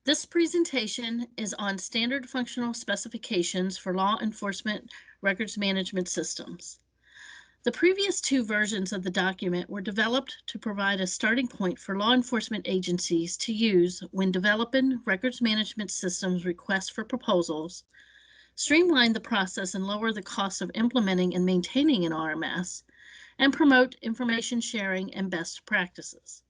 This presentation is on standard functional specifications for law enforcement records management systems. The previous two versions of the document were developed to provide a starting point for law enforcement agencies to use when developing records management systems requests for proposals, streamline the process and lower the cost of implementing and maintaining an RMS, and promote information sharing and best practices.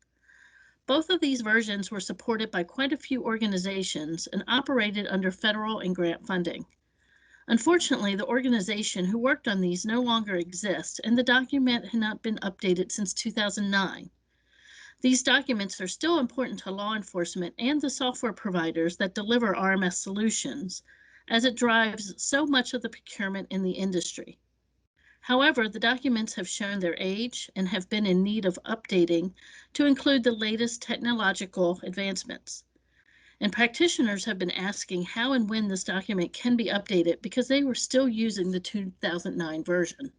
Both of these versions were supported by quite a few organizations and operated under federal and grant funding. Unfortunately, the organization who worked on these no longer exists, and the document had not been updated since 2009. These documents are still important to law enforcement and the software providers that deliver RMS solutions, as it drives so much of the procurement in the industry. However, the documents have shown their age and have been in need of updating to include the latest technological advancements. And practitioners have been asking how and when this document can be updated because they were still using the 2009 version.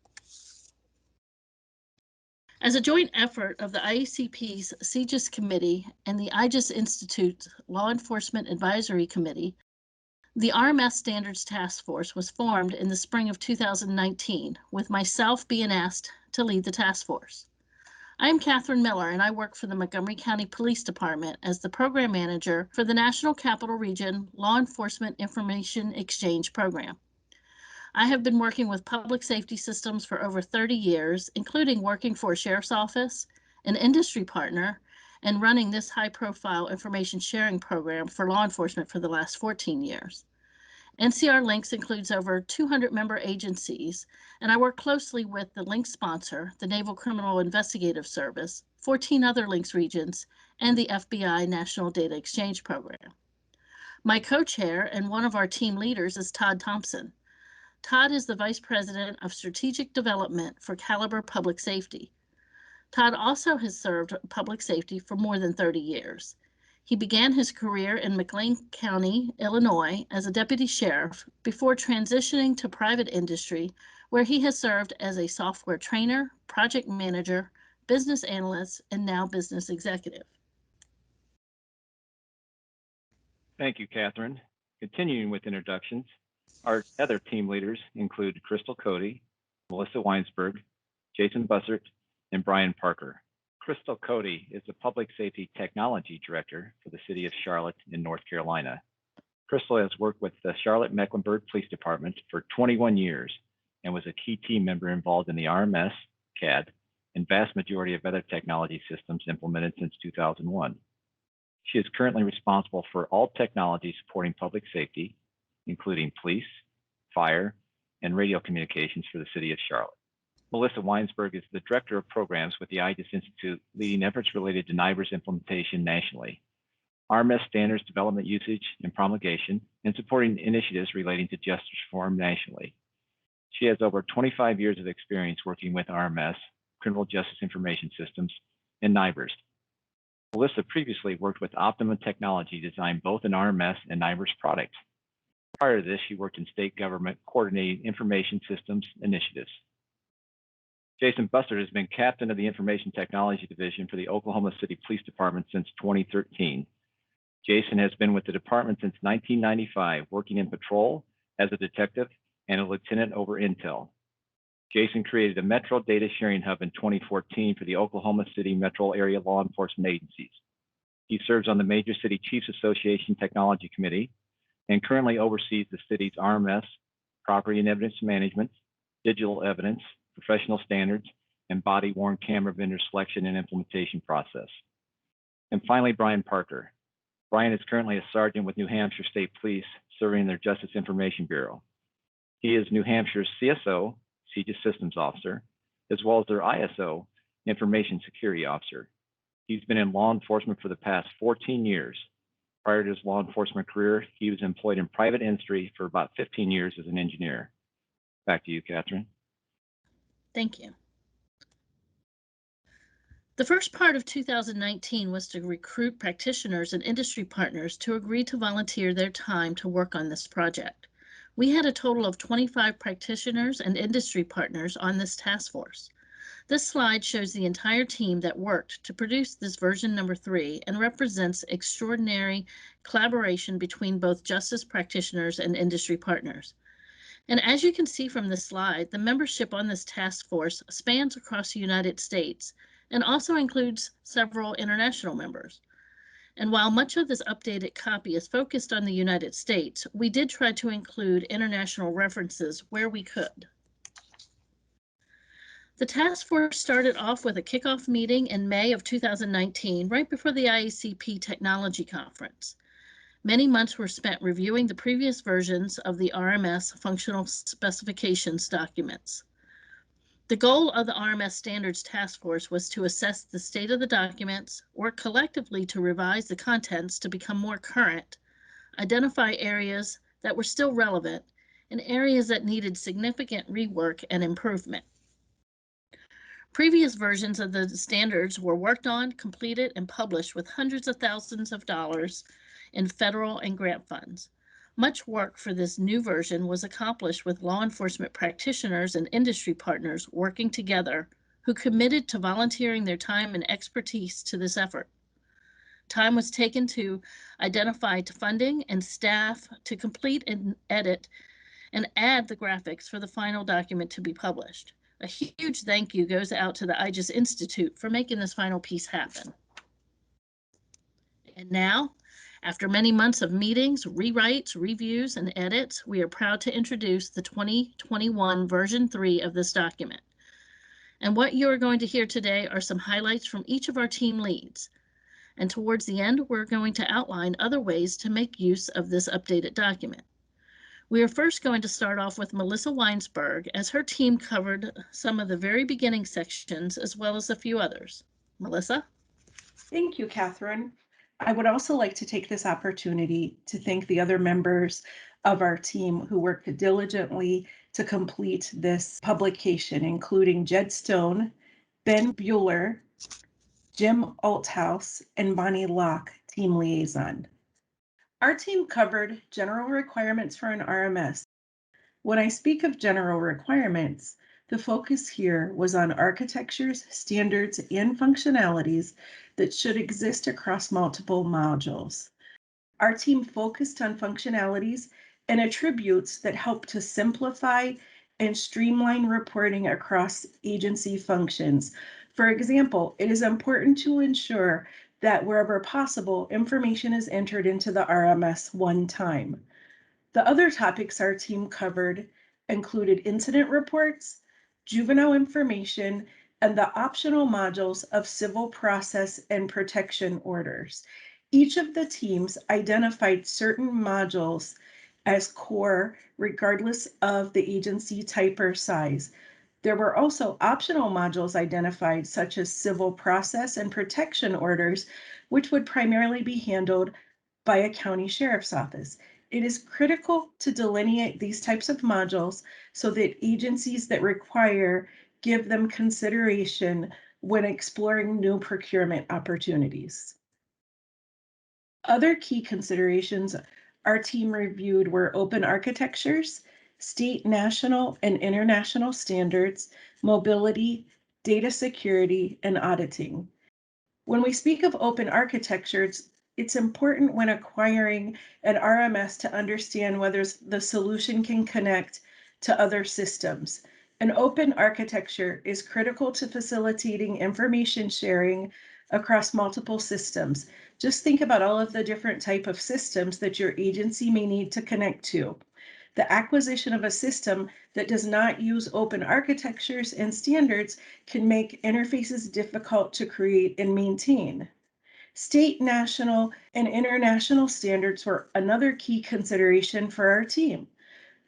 As a joint effort of the IACP's CJIS Committee and the IJIS Institute Law Enforcement Advisory Committee, the RMS Standards Task Force was formed in the spring of 2019, with myself being asked to lead the task force. I am Catherine Miller, and I work for the Montgomery County Police Department as the Program Manager for the National Capital Region Law Enforcement Information Exchange Program. I have been working with public safety systems for over 30 years, including working for a sheriff's office, an industry partner, and running this high-profile information sharing program for law enforcement for the last 14 years. NCR Links includes over 200 member agencies, and I work closely with the Links sponsor, the Naval Criminal Investigative Service, 14 other Links regions, and the FBI National Data Exchange Program. My co-chair and one of our team leaders is Todd Thompson. Todd is the Vice President of Strategic Development for Caliber Public Safety. Todd also has served public safety for more than 30 years. He began his career in McLean County, Illinois, as a deputy sheriff before transitioning to private industry, where he has served as a software trainer, project manager, business analyst, and now business executive. Thank you, Catherine. Continuing with introductions, our other team leaders include Crystal Cody, Melissa Winesburg, Jason Bussert, and Brian Parker. Crystal Cody is the Public Safety Technology Director for the City of Charlotte in North Carolina. Crystal has worked with the Charlotte-Mecklenburg Police Department for 21 years and was a key team member involved in the RMS, CAD, and vast majority of other technology systems implemented since 2001. She is currently responsible for all technology supporting public safety, including police, fire, and radio communications for the City of Charlotte. Melissa Winesburg is the Director of Programs with the IJIS Institute, leading efforts related to NIBRS implementation nationally, RMS standards development, usage, and promulgation, and supporting initiatives relating to justice reform nationally. She has over 25 years of experience working with RMS, Criminal Justice Information Systems, and NIBRS. Melissa previously worked with Optimum Technology to design both an RMS and NIBRS products. Prior to this, she worked in state government coordinating information systems initiatives. Jason Bussert has been captain of the Information Technology Division for the Oklahoma City Police Department since 2013. Jason has been with the department since 1995, working in patrol as a detective and a lieutenant over intel. Jason created a Metro Data Sharing Hub in 2014 for the Oklahoma City Metro Area Law Enforcement Agencies. He serves on the Major City Chiefs Association Technology Committee and currently oversees the city's RMS, Property and Evidence Management, Digital Evidence, Professional Standards, and body-worn camera vendor selection and implementation process. And finally, Brian Parker. Brian is currently a sergeant with New Hampshire State Police, serving in their Justice Information Bureau. He is New Hampshire's CSO, CJIS Systems Officer, as well as their ISO, Information Security Officer. He's been in law enforcement for the past 14 years. Prior to his law enforcement career, he was employed in private industry for about 15 years as an engineer. Back to you, Catherine. Thank you. The first part of 2019 was to recruit practitioners and industry partners to agree to volunteer their time to work on this project. We had a total of 25 practitioners and industry partners on this task force. This slide shows the entire team that worked to produce this version number 3 and represents extraordinary collaboration between both justice practitioners and industry partners. And as you can see from this slide, the membership on this task force spans across the United States and also includes several international members. And while much of this updated copy is focused on the United States, we did try to include international references where we could. The task force started off with a kickoff meeting in May of 2019, right before the IACP Technology Conference. Many months were spent reviewing the previous versions of the RMS functional specifications documents. The goal of the RMS Standards Task Force was to assess the state of the documents, work collectively to revise the contents to become more current, identify areas that were still relevant, and areas that needed significant rework and improvement. Previous versions of the standards were worked on, completed, and published with hundreds of thousands of dollars in federal and grant funds. Much work for this new version was accomplished with law enforcement practitioners and industry partners working together who committed to volunteering their time and expertise to this effort. Time was taken to identify funding and staff to complete and edit and add the graphics for the final document to be published. A huge thank you goes out to the IJIS Institute for making this final piece happen. And now, after many months of meetings, rewrites, reviews, and edits, we are proud to introduce the 2021 version 3 of this document. And what you are going to hear today are some highlights from each of our team leads. And towards the end, we're going to outline other ways to make use of this updated document. We are first going to start off with Melissa Winesburg, as her team covered some of the very beginning sections as well as a few others. Melissa? Thank you, Catherine. I would also like to take this opportunity to thank the other members of our team who worked diligently to complete this publication, including Jed Stone, Ben Bueller, Jim Althouse, and Bonnie Locke, team liaison. Our team covered general requirements for an RMS. When I speak of general requirements, the focus here was on architectures, standards, and functionalities that should exist across multiple modules. Our team focused on functionalities and attributes that help to simplify and streamline reporting across agency functions. For example, it is important to ensure that wherever possible, information is entered into the RMS one time. The other topics our team covered included incident reports, juvenile information, and the optional modules of civil process and protection orders. Each of the teams identified certain modules as core, regardless of the agency type or size. There were also optional modules identified, such as civil process and protection orders, which would primarily be handled by a county sheriff's office. It is critical to delineate these types of modules so that agencies that require give them consideration when exploring new procurement opportunities. Other key considerations our team reviewed were open architectures, state, national, and international standards, mobility, data security, and auditing. When we speak of open architectures, it's important when acquiring an RMS to understand whether the solution can connect to other systems. An open architecture is critical to facilitating information sharing across multiple systems. Just think about all of the different types of systems that your agency may need to connect to. The acquisition of a system that does not use open architectures and standards can make interfaces difficult to create and maintain. State, national, and international standards were another key consideration for our team.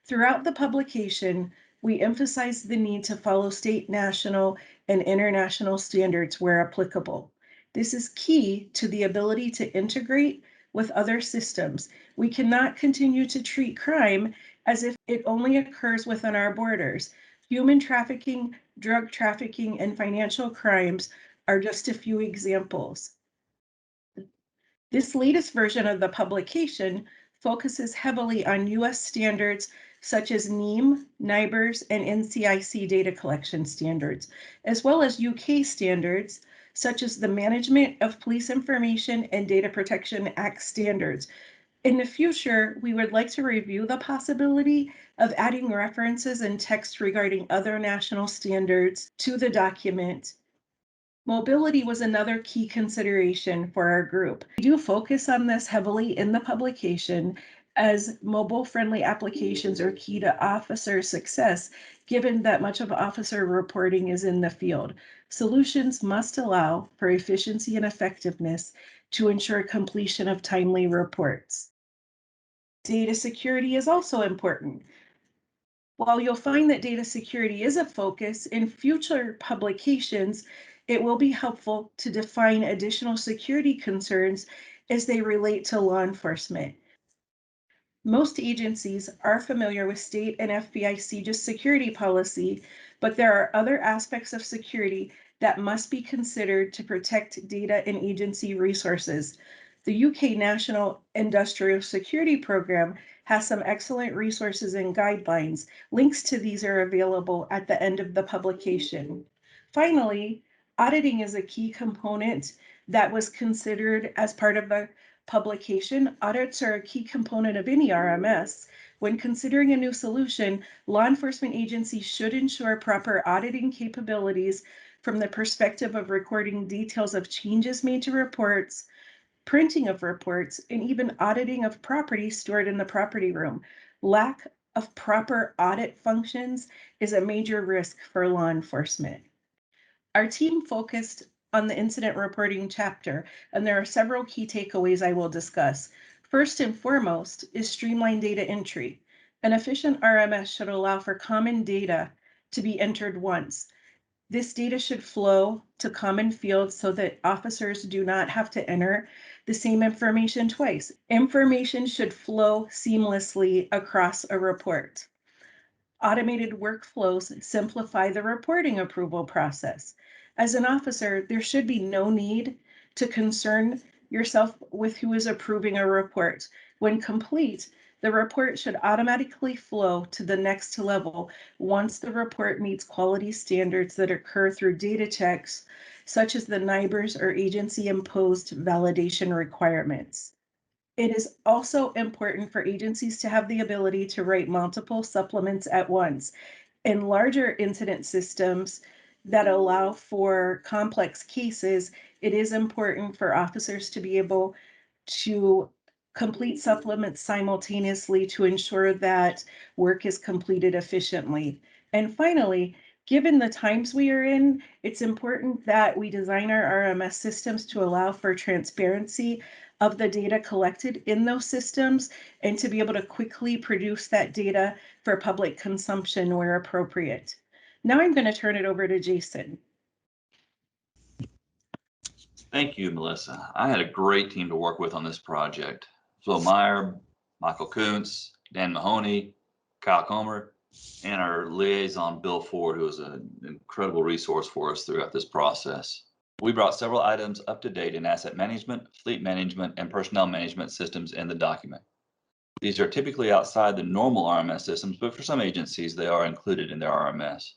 Throughout the publication, we emphasized the need to follow state, national, and international standards where applicable. This is key to the ability to integrate with other systems. We cannot continue to treat crime as if it only occurs within our borders. Human trafficking, drug trafficking, and financial crimes are just a few examples. This latest version of the publication focuses heavily on U.S. standards such as NEAM, NIBRS, and NCIC data collection standards, as well as UK standards, such as the Management of Police Information and Data Protection Act standards. In the future, we would like to review the possibility of adding references and text regarding other national standards to the document. Mobility was another key consideration for our group. We do focus on this heavily in the publication, as mobile-friendly applications are key to officer success, given that much of officer reporting is in the field. Solutions must allow for efficiency and effectiveness to ensure completion of timely reports. Data security is also important. While you'll find that data security is a focus in future publications, it will be helpful to define additional security concerns as they relate to law enforcement. Most agencies are familiar with state and FBI CJIS security policy, but there are other aspects of security that must be considered to protect data and agency resources. The UK National Industrial Security Program has some excellent resources and guidelines. Links to these are available at the end of the publication. Finally, auditing is a key component that was considered as part of the publication. Audits are a key component of any RMS. When considering a new solution, law enforcement agencies should ensure proper auditing capabilities from the perspective of recording details of changes made to reports, printing of reports, and even auditing of property stored in the property room. Lack of proper audit functions is a major risk for law enforcement. Our team focused on the incident reporting chapter, and there are several key takeaways I will discuss. First and foremost is streamlined data entry. An efficient RMS should allow for common data to be entered once. This data should flow to common fields so that officers do not have to enter the same information twice. Information should flow seamlessly across a report. Automated workflows simplify the reporting approval process. As an officer, there should be no need to concern yourself with who is approving a report. When complete, the report should automatically flow to the next level once the report meets quality standards that occur through data checks, such as the NIBRS or agency-imposed validation requirements. It is also important for agencies to have the ability to write multiple supplements at once. In larger incident systems that allow for complex cases, it is important for officers to be able to complete supplements simultaneously to ensure that work is completed efficiently. And finally, given the times we are in, it's important that we design our RMS systems to allow for transparency of the data collected in those systems and to be able to quickly produce that data for public consumption where appropriate. Now I'm going to turn it over to Jason. Thank you, Melissa. I had a great team to work with on this project. Flo Meyer, Michael Kuntz, Dan Mahoney, Kyle Comer, and our liaison, Bill Ford, who was an incredible resource for us throughout this process. We brought several items up to date in asset management, fleet management, and personnel management systems in the document. These are typically outside the normal RMS systems, but for some agencies, they are included in their RMS.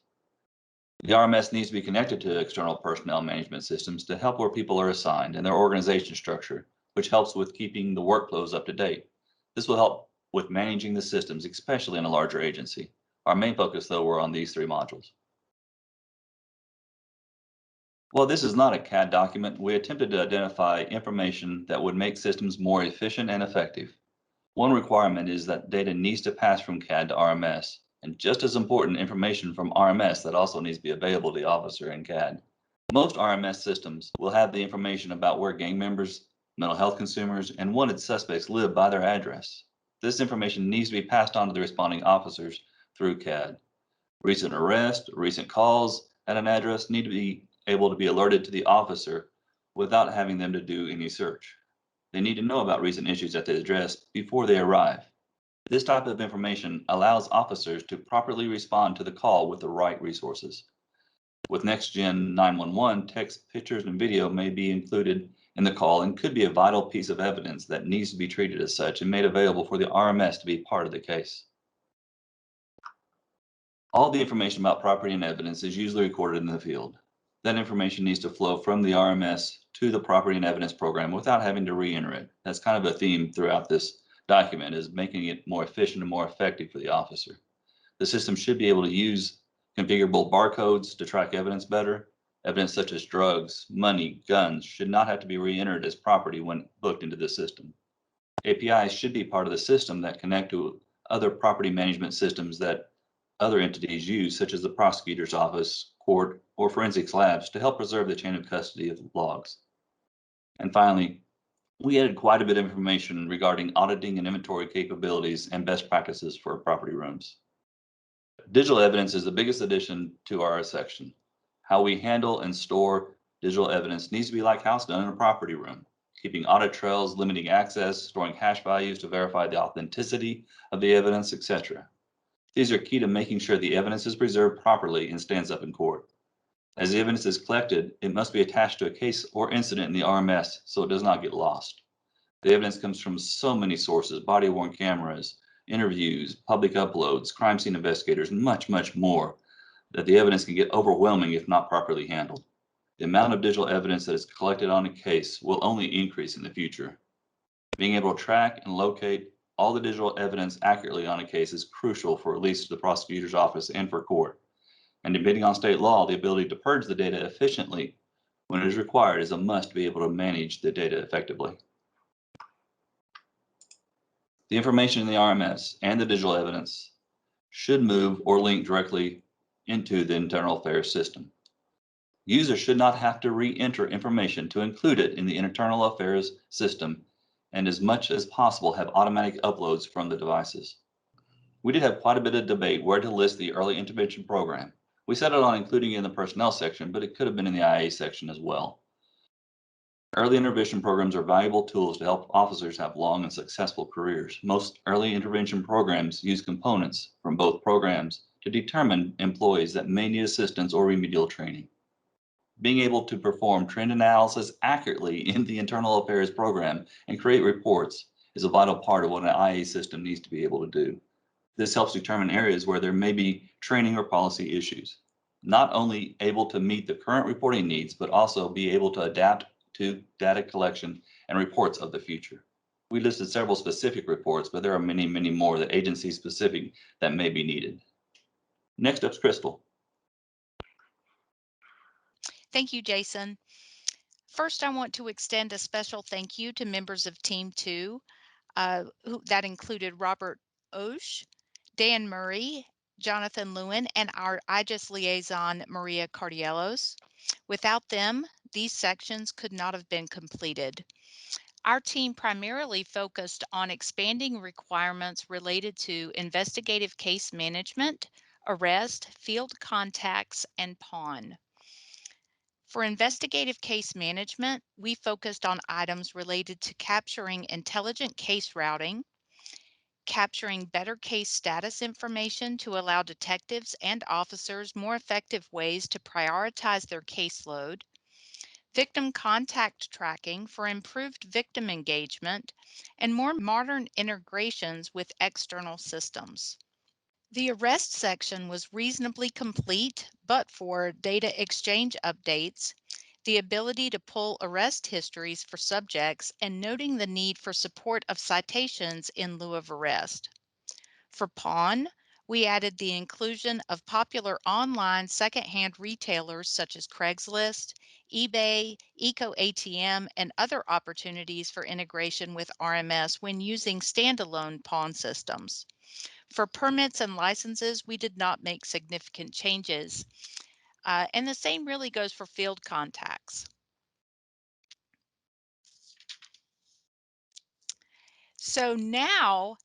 The RMS needs to be connected to external personnel management systems to help where people are assigned and their organization structure, which helps with keeping the workflows up to date. This will help with managing the systems, especially in a larger agency. Our main focus, though, were on these three modules. While this is not a CAD document, we attempted to identify information that would make systems more efficient and effective. One requirement is that data needs to pass from CAD to RMS, and just as important, information from RMS that also needs to be available to the officer in CAD. Most RMS systems will have the information about where gang members, mental health consumers, and wanted suspects live by their address. This information needs to be passed on to the responding officers through CAD. Recent arrests, recent calls at an address need to be able to be alerted to the officer without having them to do any search. They need to know about recent issues at the address before they arrive. This type of information allows officers to properly respond to the call with the right resources. With NextGen 911, text, pictures, and video may be included in the call and could be a vital piece of evidence that needs to be treated as such and made available for the RMS to be part of the case. All the information about property and evidence is usually recorded in the field. That information needs to flow from the RMS to the property and evidence program without having to re-enter it. That's kind of a theme throughout this document, is making it more efficient and more effective for the officer. The system should be able to use configurable barcodes to track evidence better. Evidence such as drugs, money, guns should not have to be re-entered as property when booked into the system. APIs should be part of the system that connect to other property management systems that other entities use, such as the prosecutor's office, court, or forensics labs, to help preserve the chain of custody of logs. And finally, we added quite a bit of information regarding auditing and inventory capabilities and best practices for property rooms. Digital evidence is the biggest addition to our section. How we handle and store digital evidence needs to be like house done in a property room, keeping audit trails, limiting access, storing hash values to verify the authenticity of the evidence, etc. These are key to making sure the evidence is preserved properly and stands up in court. As the evidence is collected, it must be attached to a case or incident in the RMS so it does not get lost. The evidence comes from so many sources: body-worn cameras, interviews, public uploads, crime scene investigators, and much, much more, that the evidence can get overwhelming if not properly handled. The amount of digital evidence that is collected on a case will only increase in the future. Being able to track and locate all the digital evidence accurately on a case is crucial for release to the prosecutor's office and for court. And depending on state law, the ability to purge the data efficiently when it is required is a must to be able to manage the data effectively. The information in the RMS and the digital evidence should move or link directly into the internal affairs system. Users should not have to re-enter information to include it in the internal affairs system, and as much as possible have automatic uploads from the devices. We did have quite a bit of debate where to list the early intervention program. We settled on including it in the personnel section, but it could have been in the IA section as well. Early intervention programs are valuable tools to help officers have long and successful careers. Most early intervention programs use components from both programs to determine employees that may need assistance or remedial training. Being able to perform trend analysis accurately in the internal affairs program and create reports is a vital part of what an IA system needs to be able to do. This helps determine areas where there may be training or policy issues. Not only able to meet the current reporting needs, but also be able to adapt to data collection and reports of the future. We listed several specific reports, but there are many, many more that agency specific that may be needed. Next up is Crystal. Thank you, Jason. First, I want to extend a special thank you to members of Team 2, that included Robert Osh, Dan Murray, Jonathan Lewin, and our IJIS liaison, Maria Cardiellos. Without them, these sections could not have been completed. Our team primarily focused on expanding requirements related to investigative case management, arrest, field contacts, and pawn. For investigative case management, we focused on items related to capturing intelligent case routing, capturing better case status information to allow detectives and officers more effective ways to prioritize their caseload, victim contact tracking for improved victim engagement, and more modern integrations with external systems. The arrest section was reasonably complete, but for data exchange updates, the ability to pull arrest histories for subjects, and noting the need for support of citations in lieu of arrest. For pawn, we added the inclusion of popular online secondhand retailers such as Craigslist, eBay, EcoATM, and other opportunities for integration with RMS when using standalone pawn systems. For permits and licenses, we did not make significant changes. And the same really goes for field contacts. So now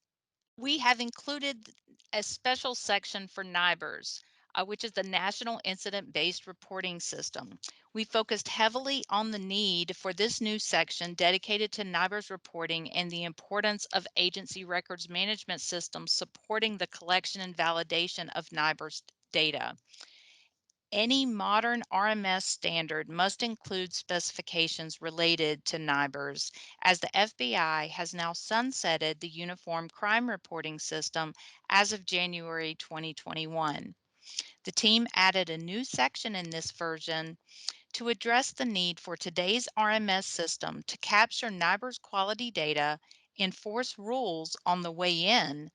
we have included a special section for NIBRS, which is the National Incident-Based Reporting System. We focused heavily on the need for this new section dedicated to NIBRS reporting and the importance of agency records management systems supporting the collection and validation of NIBRS data. Any modern RMS standard must include specifications related to NIBRS, as the FBI has now sunsetted the Uniform Crime Reporting System as of January 2021. The team added a new section in this version to address the need for today's RMS system to capture NIBRS quality data, enforce rules on the way in,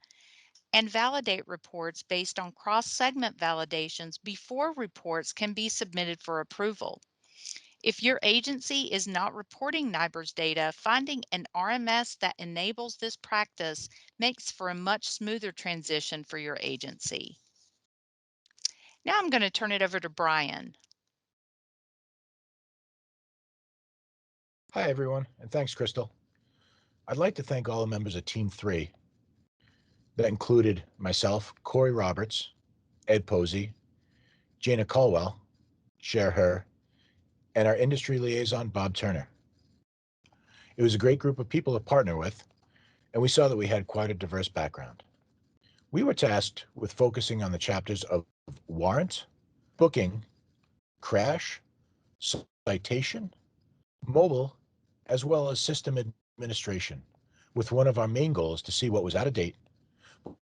and validate reports based on cross-segment validations before reports can be submitted for approval. If your agency is not reporting NIBRS data, finding an RMS that enables this practice makes for a much smoother transition for your agency. Now I'm going to turn it over to Brian. Hi, everyone, and thanks, Crystal. I'd like to thank all the members of Team 3. That included myself, Corey Roberts, Ed Posey, Jana Caldwell, Cher Her, and our industry liaison, Bob Turner. It was a great group of people to partner with, and we saw that we had quite a diverse background. We were tasked with focusing on the chapters of warrant, booking, crash, citation, mobile, as well as system administration, with one of our main goals to see what was out of date,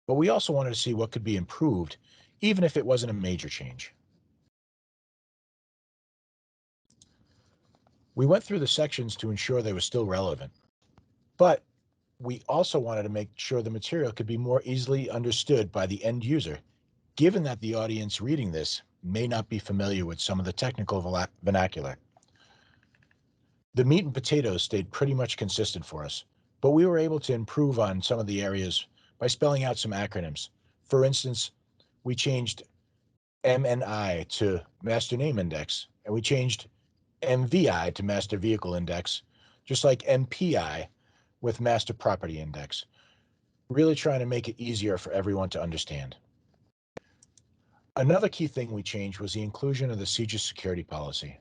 but we also wanted to see what could be improved, even if it wasn't a major change. We went through the sections to ensure they were still relevant, but we also wanted to make sure the material could be more easily understood by the end user, given that the audience reading this may not be familiar with some of the technical vernacular. The meat and potatoes stayed pretty much consistent for us, but we were able to improve on some of the areas by spelling out some acronyms. For instance, we changed MNI to Master Name Index, and we changed MVI to Master Vehicle Index, just like MPI with Master Property Index, really trying to make it easier for everyone to understand. Another key thing we changed was the inclusion of the CJIS security policy.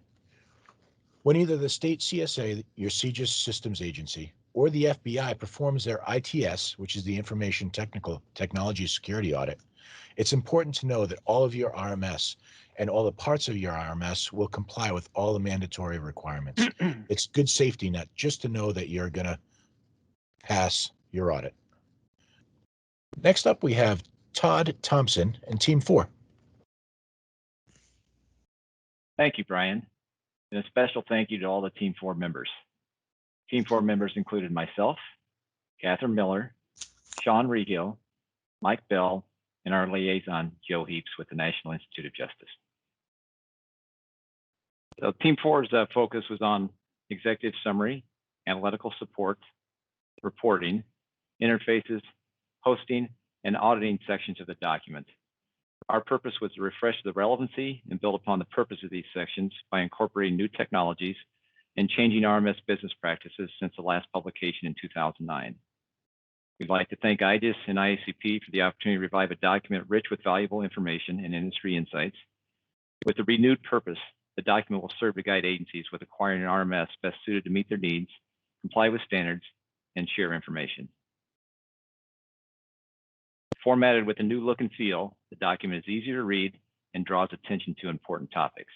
When either the state CSA, your CJIS systems agency, or the FBI performs their ITS, which is the Information Technology Security Audit, it's important to know that all of your RMS and all the parts of your RMS will comply with all the mandatory requirements. It's good safety net just to know that you're going to pass your audit. Next up, we have Todd Thompson and Team 4. Thank you, Brian. And a special thank you to all the Team 4 members. Team 4 members included myself, Catherine Miller, Sean Regill, Mike Bell, and our liaison, Joe Heaps with the National Institute of Justice. So Team 4's focus was on executive summary, analytical support, reporting, interfaces, hosting, and auditing sections of the document. Our purpose was to refresh the relevancy and build upon the purpose of these sections by incorporating new technologies and changing RMS business practices since the last publication in 2009. We'd like to thank IJIS and IACP for the opportunity to revive a document rich with valuable information and industry insights. With a renewed purpose, the document will serve to guide agencies with acquiring an RMS best suited to meet their needs, comply with standards, and share information. Formatted with a new look and feel, the document is easier to read and draws attention to important topics.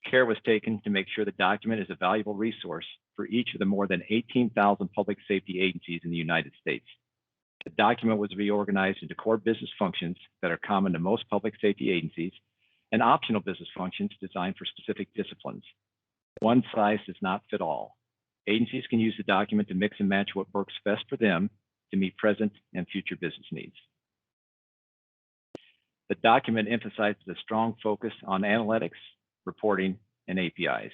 Care was taken to make sure the document is a valuable resource for each of the more than 18,000 public safety agencies in the United States. The document was reorganized into core business functions that are common to most public safety agencies and optional business functions designed for specific disciplines. One size does not fit all. Agencies can use the document to mix and match what works best for them to meet present and future business needs. The document emphasizes a strong focus on analytics, reporting, and APIs.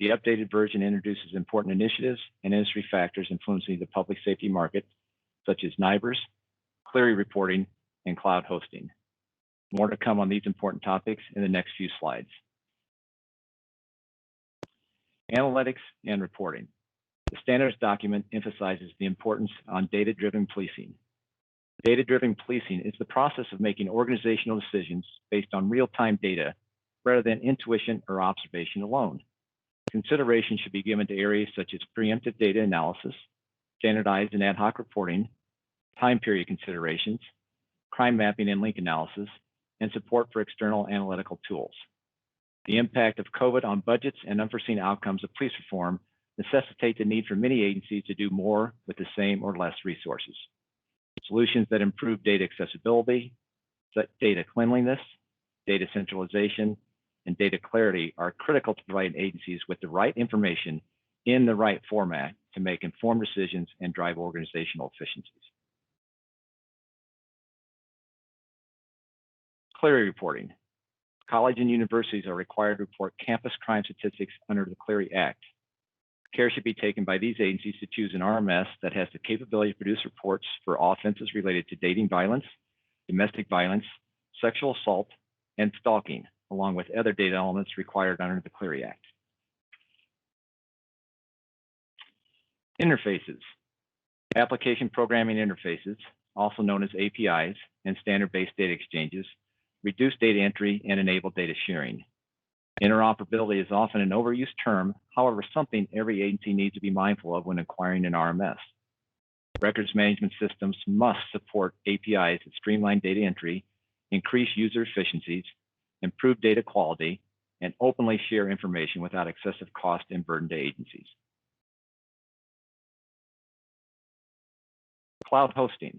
The updated version introduces important initiatives and industry factors influencing the public safety market, such as NIBRS, Clery reporting, and cloud hosting. More to come on these important topics in the next few slides. Analytics and reporting. The standards document emphasizes the importance on data-driven policing. Data-driven policing is the process of making organizational decisions based on real-time data rather than intuition or observation alone. Consideration should be given to areas such as preemptive data analysis, standardized and ad hoc reporting, time period considerations, crime mapping and link analysis, and support for external analytical tools. The impact of COVID on budgets and unforeseen outcomes of police reform necessitate the need for many agencies to do more with the same or less resources. Solutions that improve data accessibility, data cleanliness, data centralization, and data clarity are critical to provide agencies with the right information in the right format to make informed decisions and drive organizational efficiencies. Clery reporting. Colleges and universities are required to report campus crime statistics under the Clery Act. Care should be taken by these agencies to choose an RMS that has the capability to produce reports for offenses related to dating violence, domestic violence, sexual assault, and stalking, along with other data elements required under the Clery Act. Interfaces. Application programming interfaces, also known as APIs, and standard-based data exchanges, reduce data entry and enable data sharing. Interoperability is often an overused term, however, something every agency needs to be mindful of when acquiring an RMS. Records management systems must support APIs that streamline data entry, increase user efficiencies, improve data quality, and openly share information without excessive cost and burden to agencies. Cloud hosting.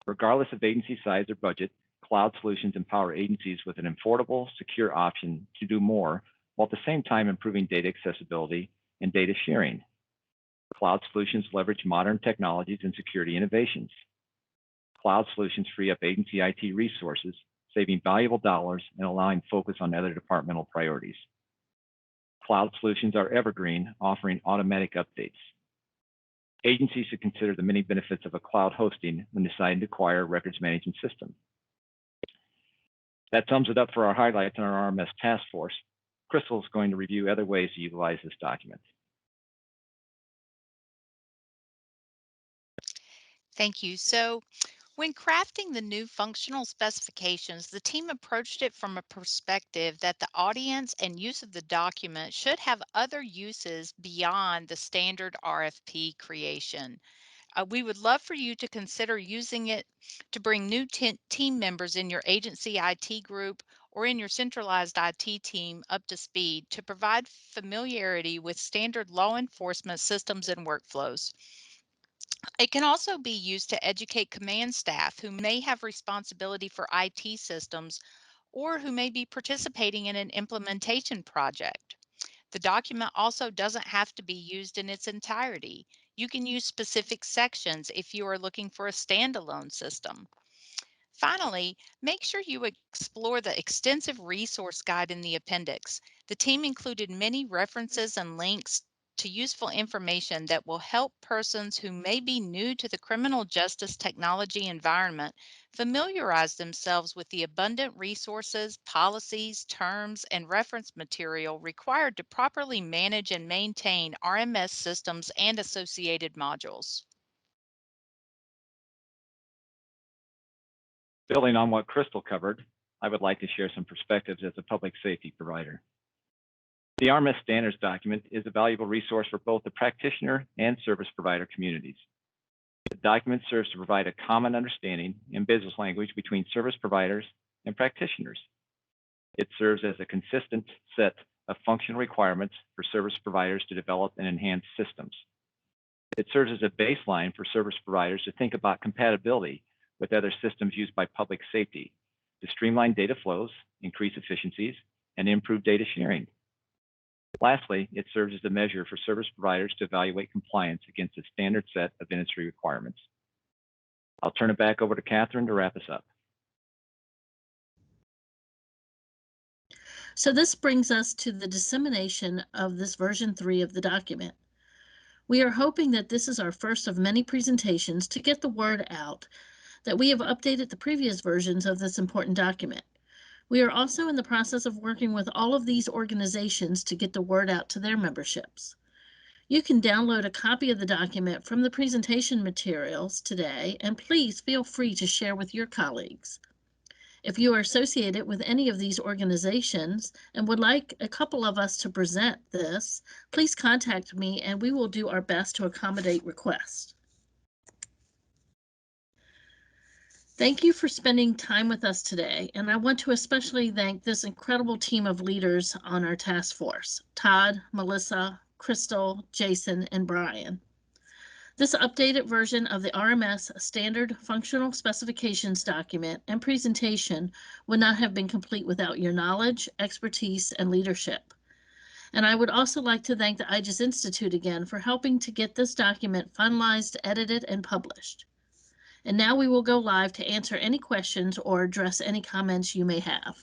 Regardless of agency size or budget, cloud solutions empower agencies with an affordable, secure option to do more, while at the same time improving data accessibility and data sharing. Cloud solutions leverage modern technologies and security innovations. Cloud solutions free up agency IT resources, saving valuable dollars and allowing focus on other departmental priorities. Cloud solutions are evergreen, offering automatic updates. Agencies should consider the many benefits of a cloud hosting when deciding to acquire a records management system. That sums it up for our highlights on our RMS task force. Crystal is going to review other ways to utilize this document. Thank you. So, when crafting the new functional specifications, the team approached it from a perspective that the audience and use of the document should have other uses beyond the standard RFP creation. We would love for you to consider using it to bring new team members in your agency IT group or in your centralized IT team up to speed to provide familiarity with standard law enforcement systems and workflows. It can also be used to educate command staff who may have responsibility for IT systems or who may be participating in an implementation project. The document also doesn't have to be used in its entirety. You can use specific sections if you are looking for a standalone system. Finally, make sure you explore the extensive resource guide in the appendix. The team included many references and links to useful information that will help persons who may be new to the criminal justice technology environment familiarize themselves with the abundant resources, policies, terms, and reference material required to properly manage and maintain RMS systems and associated modules. Building on what Crystal covered, I would like to share some perspectives as a public safety provider. The RMS Standards document is a valuable resource for both the practitioner and service provider communities. The document serves to provide a common understanding in business language between service providers and practitioners. It serves as a consistent set of functional requirements for service providers to develop and enhance systems. It serves as a baseline for service providers to think about compatibility with other systems used by public safety to streamline data flows, increase efficiencies, and improve data sharing. Lastly, it serves as a measure for service providers to evaluate compliance against a standard set of industry requirements. I'll turn it back over to Catherine to wrap us up. So this brings us to the dissemination of this version 3 of the document. We are hoping that this is our first of many presentations to get the word out that we have updated the previous versions of this important document. We are also in the process of working with all of these organizations to get the word out to their memberships. You can download a copy of the document from the presentation materials today, and please feel free to share with your colleagues. If you are associated with any of these organizations and would like a couple of us to present this, please contact me and we will do our best to accommodate requests. Thank you for spending time with us today, and I want to especially thank this incredible team of leaders on our task force, Todd, Melissa, Crystal, Jason, and Brian. This updated version of the RMS Standard Functional Specifications document and presentation would not have been complete without your knowledge, expertise, and leadership. And I would also like to thank the IJIS Institute again for helping to get this document finalized, edited, and published. And now we will go live to answer any questions or address any comments you may have.